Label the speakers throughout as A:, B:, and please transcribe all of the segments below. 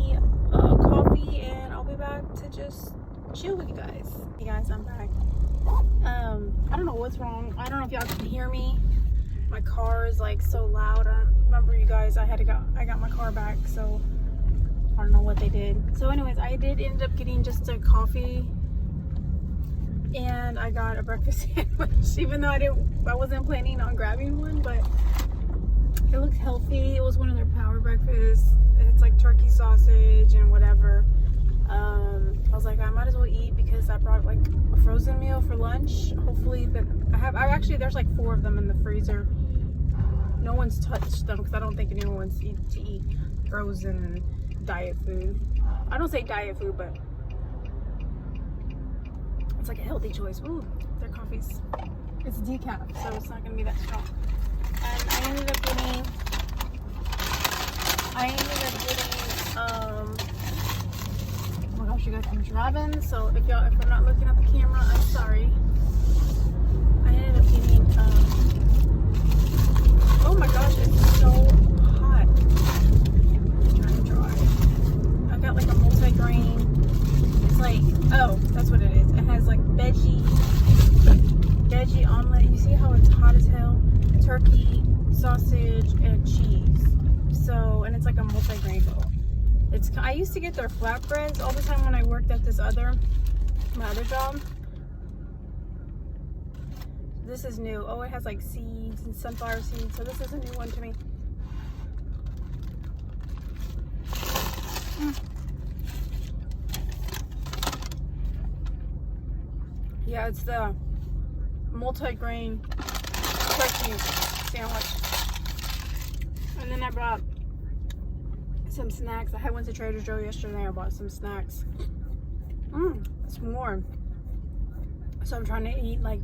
A: me coffee, and I'll be back to just chill with you guys. Hey guys, I'm back. I don't know what's wrong. I don't know if y'all can hear me. My car is like so loud. I don't remember, you guys, I got my car back, so I don't know what they did. So anyways, I did end up getting just a coffee, and I got a breakfast sandwich, even though I wasn't planning on grabbing one, but it looked healthy. It was one of their power breakfasts. It's like turkey sausage and whatever. I was like, I might as well eat because I brought like a frozen meal for lunch. Hopefully that there's like 4 of them in the freezer. No one's touched them because I don't think anyone wants to eat frozen diet food. I don't say diet food, but it's like a healthy choice. Ooh, their coffee's, it's decaf, so it's not gonna be that strong. And I ended up getting oh my gosh, you guys, I'm driving, so if I'm not looking at the camera, I'm sorry. I ended up getting oh my gosh, it's so hot. I'm trying to drive. I got like a multi-grain. It's like, oh, that's what it is. It has like veggie omelet. You see how it's hot as hell? Turkey, sausage, and cheese. So, and it's like a multi-grain bowl. I used to get their flatbreads all the time when I worked at my other job. This is new. Oh, it has like seeds and sunflower seeds, so this is a new one to me. Yeah, it's the multi-grain turkey sandwich. And then I brought some snacks. I went to Trader Joe yesterday. I bought some snacks. It's warm. So I'm trying to eat like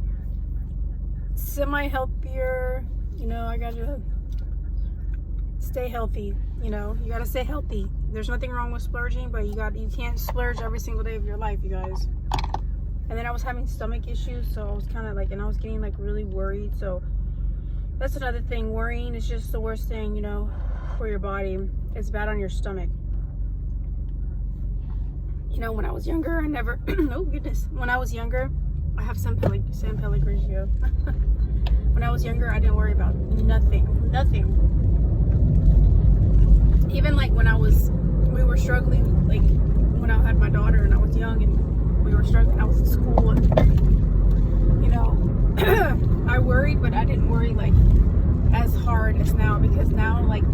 A: semi-healthier. You know, I gotta stay healthy. You know, you gotta stay healthy. There's nothing wrong with splurging, but you can't splurge every single day of your life, you guys. And then I was having stomach issues, so I was kind of like, and I was getting like really worried. So that's another thing. Worrying is just the worst thing, you know, for your body. It's bad on your stomach. You know, when I was younger, I never, oh goodness. When I was younger, I have San Pellegrino. When I was younger, I didn't worry about nothing. Even like when we were struggling, like when I had my daughter and I was young and we were struggling, I was in school and, you know, I worried, but I didn't worry like as hard as now, because now like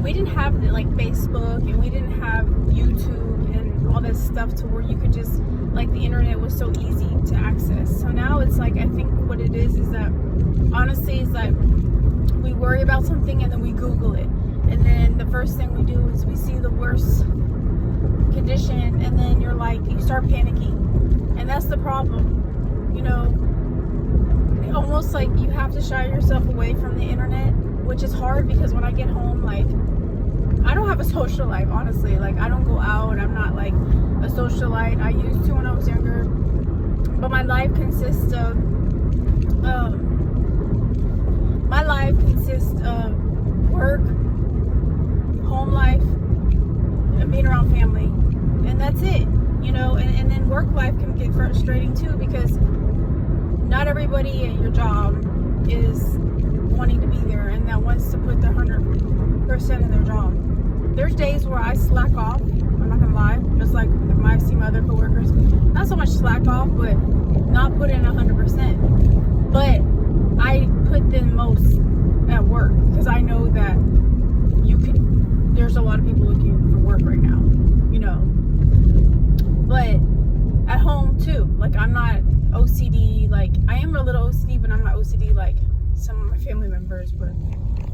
A: we didn't have like Facebook and we didn't have YouTube and all this stuff to where you could just, like, the internet was so easy to access. So now it's like, I think what it is that honestly is that we worry about something and then we Google it, and then the first thing we do is we see the worst condition, and then you start panicking, and that's the problem. You know, almost like you have to shy yourself away from the internet, which is hard because when I get home, like, I don't have a social life, honestly. Like, I don't go out. I'm not like a socialite. I used to when I was younger, but my life consists of work, home life, and being around family, and that's it. You know, and then work life can get frustrating too, because not everybody at your job is wanting to be there and that wants to put their 100% in their job. There's days where I slack off, I'm not gonna lie, just like I see my other coworkers, not so much slack off, but not put in 100%. But I put in most at work because I know that there's a lot of people looking for work right now, you know. But at home too, like, I'm not OCD, like, I am a little OCD, but I'm not OCD like some of my family members, but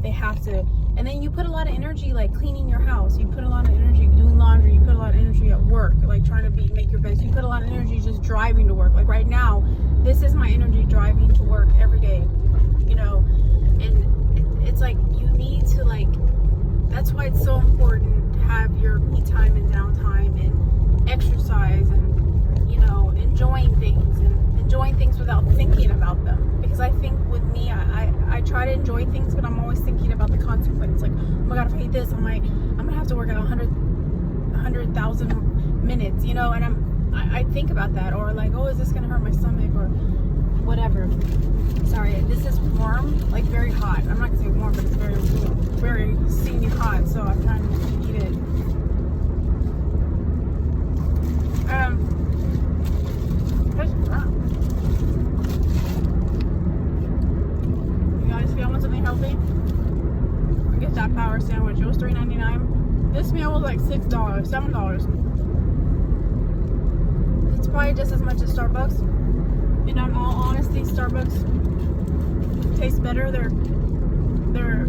A: they have to. And then you put a lot of energy like cleaning your house, you put a lot of energy doing laundry, you put a lot of energy at work, like trying to make your best, you put a lot of energy just driving to work. Like right now, this is my energy driving to work every day, you know. And it's like you need to, like, that's why it's so important to have your me time and downtime and exercise and, you know, enjoying things without thinking about them. Because I think with me, I try to enjoy things, but I'm always thinking about the consequence. Like, oh my god, if I eat this, I'm gonna have to work at 100 100,000 minutes, you know, and I think about that, or like, oh, is this gonna hurt my stomach or whatever. Sorry, this is warm, like very hot. I'm not gonna say warm, but it's very steamy hot, so I'm trying to eat it. You guys, if y'all want something healthy, get that power sandwich. It was $3.99. This meal was like $6, $7. It's probably just as much as Starbucks. And in all honesty, Starbucks tastes better. They're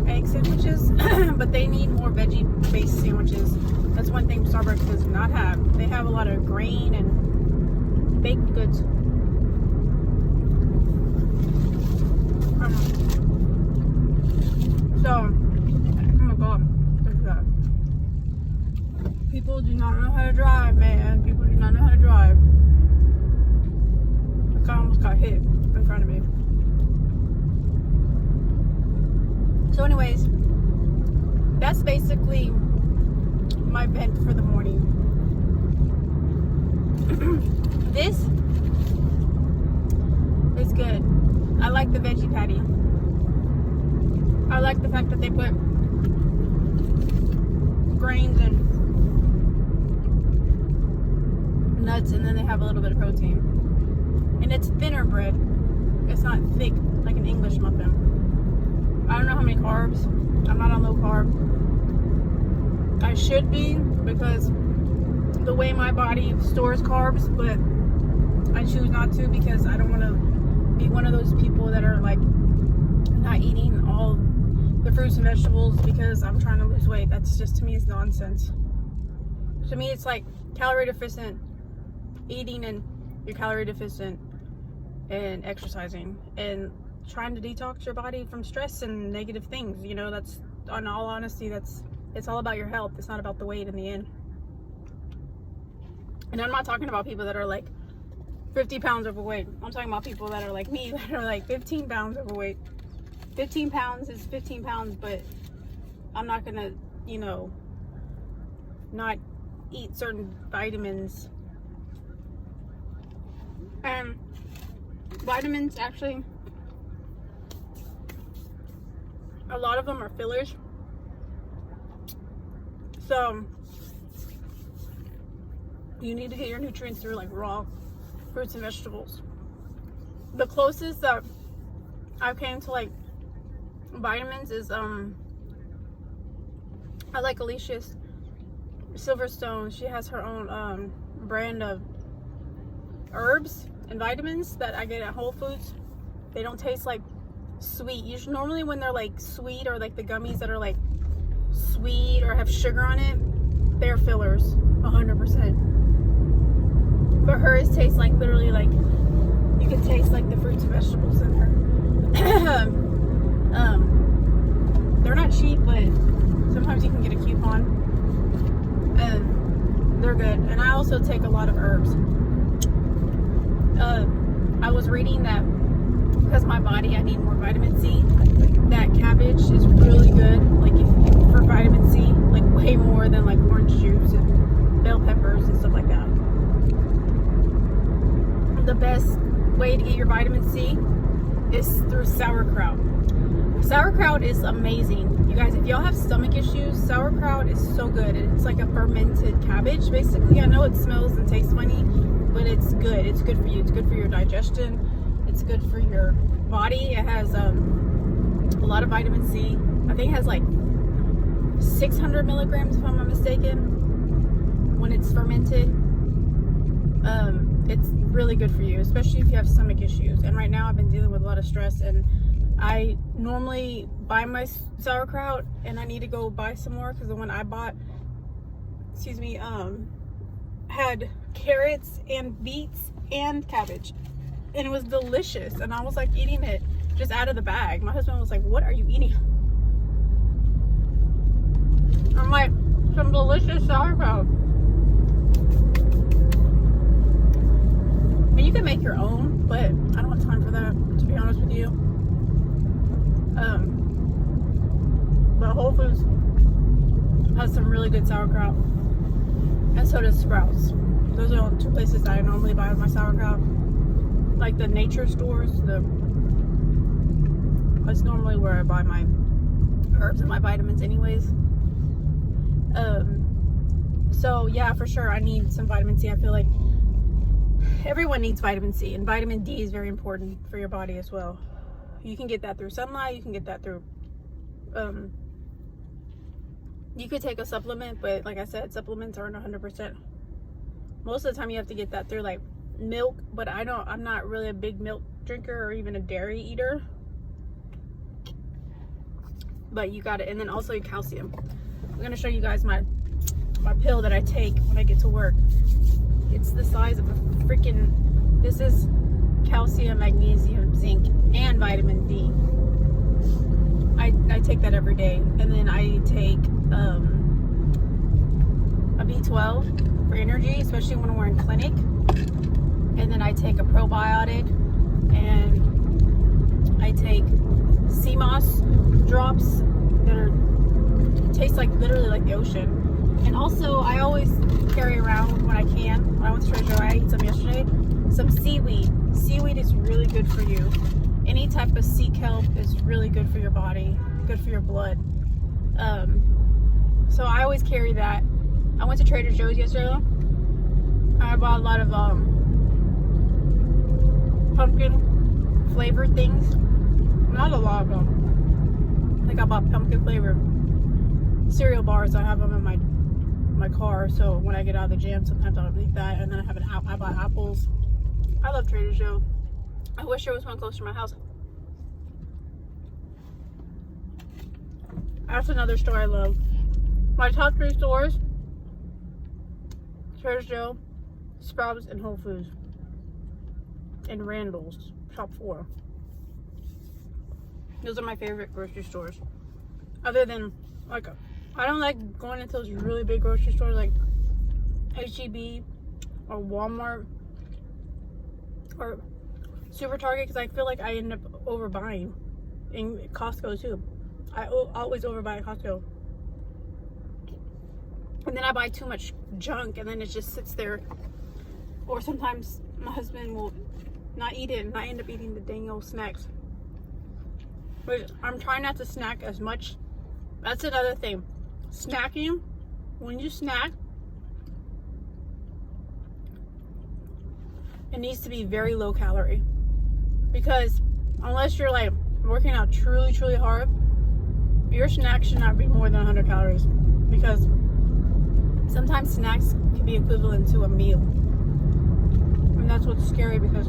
A: egg sandwiches, but they need more veggie-based sandwiches. That's one thing Starbucks does not have. They have a lot of grain and baked goods. So, oh my god, look at that. People do not know how to drive, man. People do not know how to drive. The car almost got hit in front of me. So anyways, that's basically my vent for the morning. This is good. I like the veggie patty. I like the fact that they put grains and nuts, and then they have a little bit of protein. And it's thinner bread. It's not thick like an English muffin. I don't know how many carbs. I'm not on low carb. I should be, because the way my body stores carbs, but I choose not to because I don't want to be one of those people that are like not eating all the fruits and vegetables because I'm trying to lose weight. That's just, to me, is nonsense. To me, it's like calorie deficient eating, and you're calorie deficient and exercising and trying to detox your body from stress and negative things. You know, that's, in all honesty, it's all about your health. It's not about the weight in the end. And I'm not talking about people that are like 50 pounds overweight. I'm talking about people that are like me, that are like 15 pounds overweight. 15 pounds is 15 pounds, but I'm not gonna, you know, not eat certain vitamins. And vitamins, actually, a lot of them are fillers. So you need to get your nutrients through like raw fruits and vegetables. The closest that I came to like vitamins is I like Alicia's Silverstone. She has her own brand of herbs and vitamins that I get at Whole Foods. They don't taste like sweet. Usually, normally when they're like sweet, or like the gummies that are like sweet or have sugar on it, they're fillers 100%. But hers tastes like, literally, like you can taste like the fruits and vegetables in her. They're not cheap, but sometimes you can get a coupon, and they're good. And I also take a lot of herbs. I was reading that because my body, I need more vitamin C, that cabbage is really good, like for vitamin C, like way more than like orange juice and bell peppers and stuff like that. The best way to get your vitamin C is through sauerkraut. Sauerkraut is amazing. You guys, if y'all have stomach issues, sauerkraut is so good. It's like a fermented cabbage, basically. I know it smells and tastes funny, but it's good. It's good for you. It's good for your digestion. It's good for your body. It has a lot of vitamin C. I think it has like 600 milligrams, if I'm not mistaken, when it's fermented. It's really good for you, especially if you have stomach issues. And right now I've been dealing with a lot of stress, and I normally buy my sauerkraut, and I need to go buy some more because the one I bought, had carrots and beets and cabbage, and it was delicious. And I was like eating it just out of the bag. My husband was like, "What are you eating?" I'm like, "Some delicious sauerkraut." And you can make your own, but I don't have time for that, to be honest with you. But Whole Foods has some really good sauerkraut. so does Sprouts. Those are the only two places that I normally buy my sauerkraut. Like the nature stores, that's normally where I buy my herbs and my vitamins anyways. So yeah, for sure I need some vitamin C. I feel like everyone needs vitamin C, and vitamin D is very important for your body as well. You can get that through sunlight, you can get that through you could take a supplement, but like I said, supplements aren't 100%. Most of the time you have to get that through like milk, but I'm not really a big milk drinker or even a dairy eater. But you got it. And then also your calcium. I'm gonna show you guys my pill that I take when I get to work. It's the size of a freaking, this is calcium, magnesium, zinc, and vitamin D. I take that every day. And then I take a B12 for energy, especially when we're in clinic. And then I take a probiotic, and I take sea moss drops that taste like literally like the ocean. And also I always carry around when I can. When I went to Trader Joe, I ate some yesterday, some seaweed. Seaweed is really good for you. Any type of sea kelp is really good for your body, good for your blood. So I always carry that. I went to Trader Joe's yesterday. I bought a lot of pumpkin flavored things. Not a lot of them. Like I bought pumpkin flavored cereal bars. I have them in my car, so when I get out of the gym, sometimes I'll eat that. And then I buy apples. I love Trader Joe. I wish there was one close to my house. That's another store I love. My top 3 stores: Trader Joe, Sprouts, and Whole Foods. And Randall's, top 4. Those are my favorite grocery stores. Other than, like, I don't like going into those really big grocery stores like H-E-B or Walmart or Super Target, because I feel like I end up overbuying. In Costco too. I always overbuy at Costco. And then I buy too much junk, and then it just sits there. Or sometimes my husband will not eat it, and I end up eating the dang old snacks. But I'm trying not to snack as much. That's another thing. Snacking, when you snack, it needs to be very low calorie. Because unless you're like working out truly, truly hard, your snack should not be more than 100 calories. Because sometimes snacks can be equivalent to a meal. And that's what's scary, because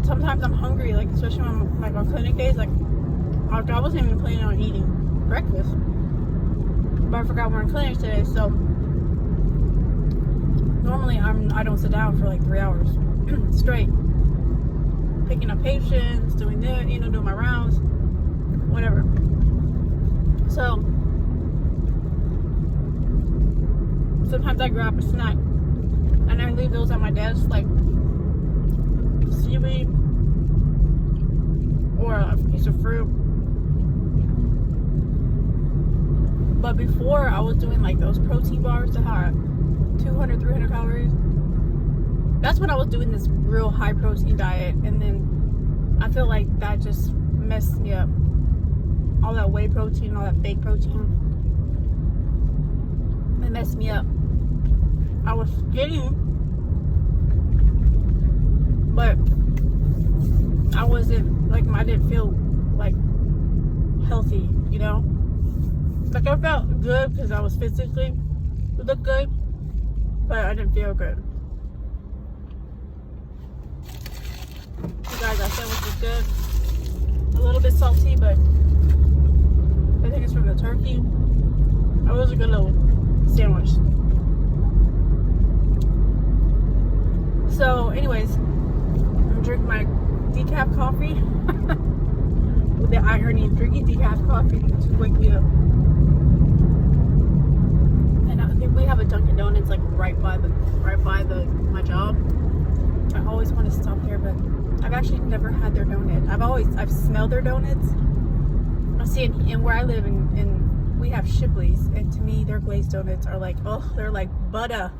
A: sometimes I'm hungry, like especially on like on clinic days, like I wasn't even planning on eating breakfast, but I forgot we're in clinic today, so normally I don't sit down for like 3 hours straight, picking up patients, doing that, doing my rounds, whatever. So sometimes I grab a snack and I leave those at my desk, like seaweed or a piece of fruit. But before, I was doing like those protein bars that had 200, 300 calories. That's when I was doing this real high protein diet, and then I feel like that just messed me up. All that whey protein, all that fake protein, it messed me up. I was skinny, but I wasn't like, I didn't feel like healthy, Like I felt good because I was physically looked good, but I didn't feel good. You guys, that sandwich was good. A little bit salty, but I think it's from the turkey. It was a good little sandwich. So anyways, I'm gonna drink my decaf coffee. With the irony of drinking decaf coffee to wake me up. And I think we have a Dunkin Donuts like right by my job. I always want to stop here, but I've actually never had their donut. I've smelled their donuts. I see it in where I live in we have Shipley's, and to me their glazed donuts are like, oh, they're like butter,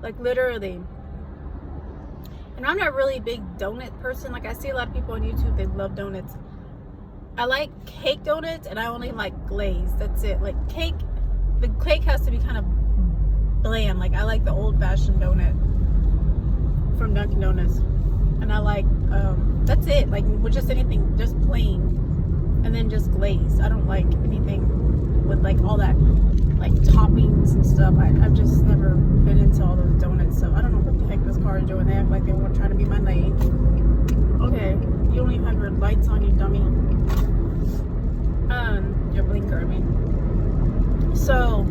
A: like literally. And I'm not really a big donut person. Like I see a lot of people on YouTube, they love donuts. I like cake donuts, and I only like glazed. That's it. Like cake, the cake has to be kind of bland. Like I like the old-fashioned donut from Dunkin Donuts, and I like that's it. Like with just anything, just plain, and then just glazed. I don't like anything with like all that like toppings and stuff. I've just never been into all those donuts, so I don't know what the heck this car is doing. They act like they want to try to be my lane. Okay, you don't even have your lights on, you dummy. Your blinker, I mean. So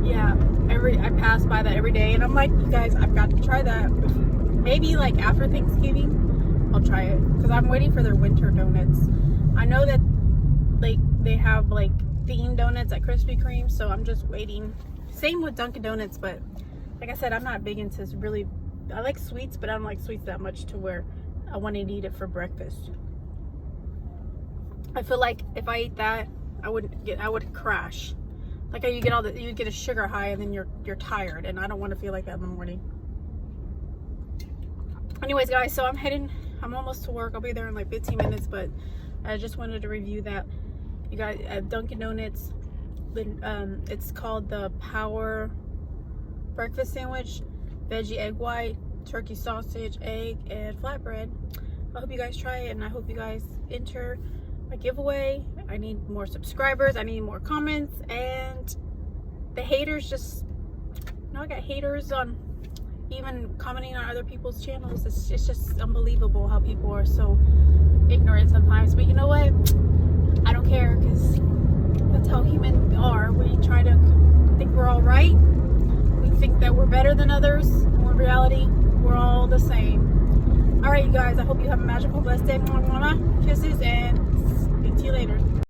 A: yeah, I pass by that every day, and I'm like, you guys, I've got to try that. Maybe like after Thanksgiving, I'll try it, because I'm waiting for their winter donuts. I know that like they have like themed donuts at Krispy Kreme, so I'm just waiting. Same with Dunkin Donuts, but like I said, I'm not big into really. I like sweets, but I don't like sweets that much to where I want to eat it for breakfast. I feel like if I ate that, I would crash. Like you get a sugar high, and then you're tired, and I don't want to feel like that in the morning. Anyways, guys, so I'm almost to work. I'll be there in like 15 minutes, but I just wanted to review that. You guys, at Dunkin Donuts, it's called the Power Breakfast Sandwich, veggie egg white, turkey sausage, egg, and flatbread. I hope you guys try it, and I hope you guys enter my giveaway. I need more subscribers, I need more comments, and the haters just, I got haters on even commenting on other people's channels. It's just unbelievable how people are so ignorant sometimes. But you know what, I don't care, because that's how humans are. We try to think we're all right, we think that we're better than others, when in reality we're all the same. All right, you guys, I hope you have a magical, blessed day. Kisses, and see you later.